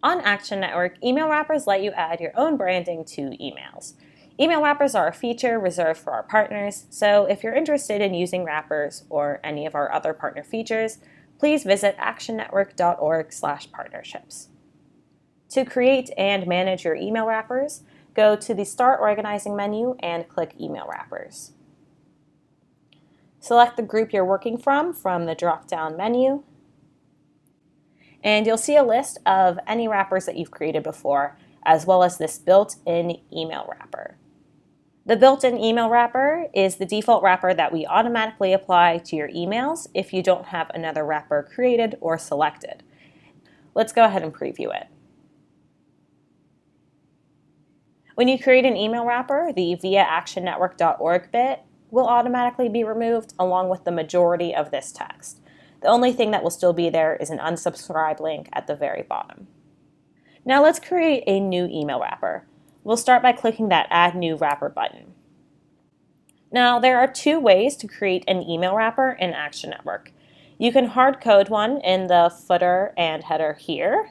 On Action Network, email wrappers let you add your own branding to emails. Email wrappers are a feature reserved for our partners, so if you're interested in using wrappers or any of our other partner features, please visit actionnetwork.org/partnerships. To create and manage your email wrappers, go to the Start Organizing menu and click Email Wrappers. Select the group you're working from the drop-down menu, and you'll see a list of any wrappers that you've created before, as well as this built-in email wrapper. The built-in email wrapper is the default wrapper that we automatically apply to your emails if you don't have another wrapper created or selected. Let's go ahead and preview it. When you create an email wrapper, the via actionnetwork.org bit will automatically be removed along with the majority of this text. The only thing that will still be there is an unsubscribe link at the very bottom. Now let's create a new email wrapper. We'll start by clicking that Add New Wrapper button. Now there are two ways to create an email wrapper in Action Network. You can hard code one in the footer and header here,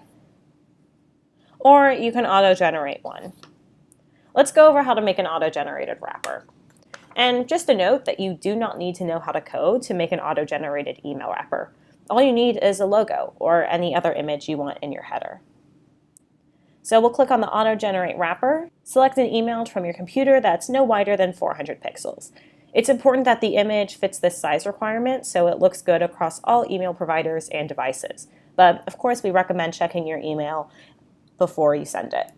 or you can auto-generate one. Let's go over how to make an auto-generated wrapper. And just a note that you do not need to know how to code to make an auto-generated email wrapper. All you need is a logo or any other image you want in your header. So we'll click on the auto-generate wrapper, select an email from your computer that's no wider than 400 pixels. It's important that the image fits this size requirement so it looks good across all email providers and devices. But of course we recommend checking your email before you send it.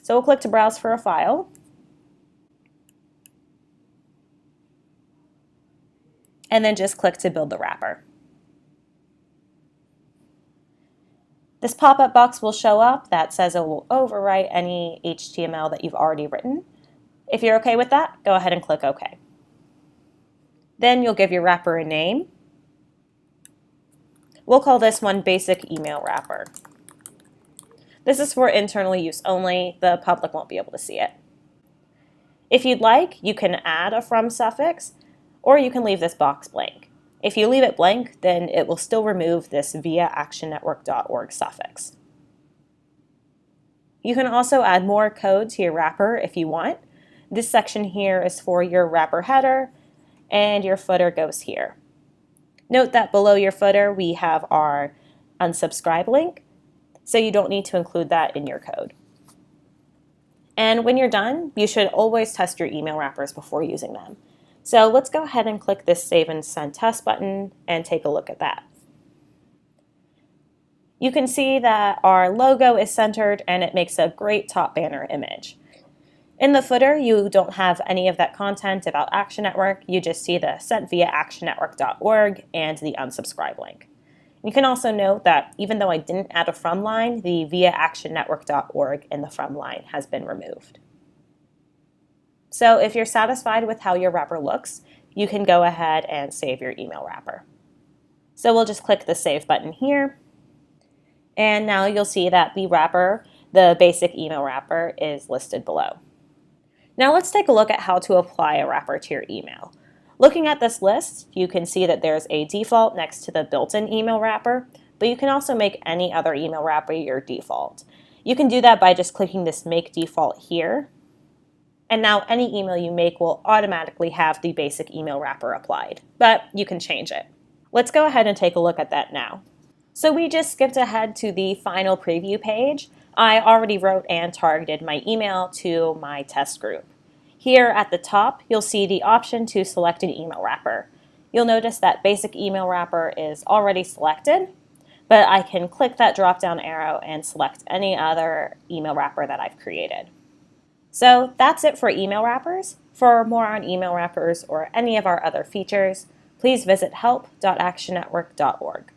So we'll click to browse for a file. And then just click to build the wrapper. This pop-up box will show up that says it will overwrite any HTML that you've already written. If you're okay with that, go ahead and click OK. Then you'll give your wrapper a name. We'll call this one Basic Email Wrapper. This is for internal use only. The public won't be able to see it. If you'd like, you can add a from suffix, or you can leave this box blank. If you leave it blank, then it will still remove this via actionnetwork.org suffix. You can also add more code to your wrapper if you want. This section here is for your wrapper header, and your footer goes here. Note that below your footer we have our unsubscribe link, so you don't need to include that in your code. And when you're done, you should always test your email wrappers before using them. So let's go ahead and click this Save and Send Test button and take a look at that. You can see that our logo is centered and it makes a great top banner image. In the footer, you don't have any of that content about Action Network. You just see the sent via actionnetwork.org and the unsubscribe link. You can also note that even though I didn't add a from line, the via actionnetwork.org in the from line has been removed. So if you're satisfied with how your wrapper looks, you can go ahead and save your email wrapper. So we'll just click the Save button here. And now you'll see that the wrapper, the basic email wrapper, is listed below. Now let's take a look at how to apply a wrapper to your email. Looking at this list, you can see that there's a default next to the built-in email wrapper, but you can also make any other email wrapper your default. You can do that by just clicking this Make Default here. And now any email you make will automatically have the basic email wrapper applied, but you can change it. Let's go ahead and take a look at that now. So we just skipped ahead to the final preview page. I already wrote and targeted my email to my test group. Here at the top, you'll see the option to select an email wrapper. You'll notice that basic email wrapper is already selected, but I can click that drop-down arrow and select any other email wrapper that I've created. So that's it for email wrappers. For more on email wrappers or any of our other features, please visit help.actionnetwork.org.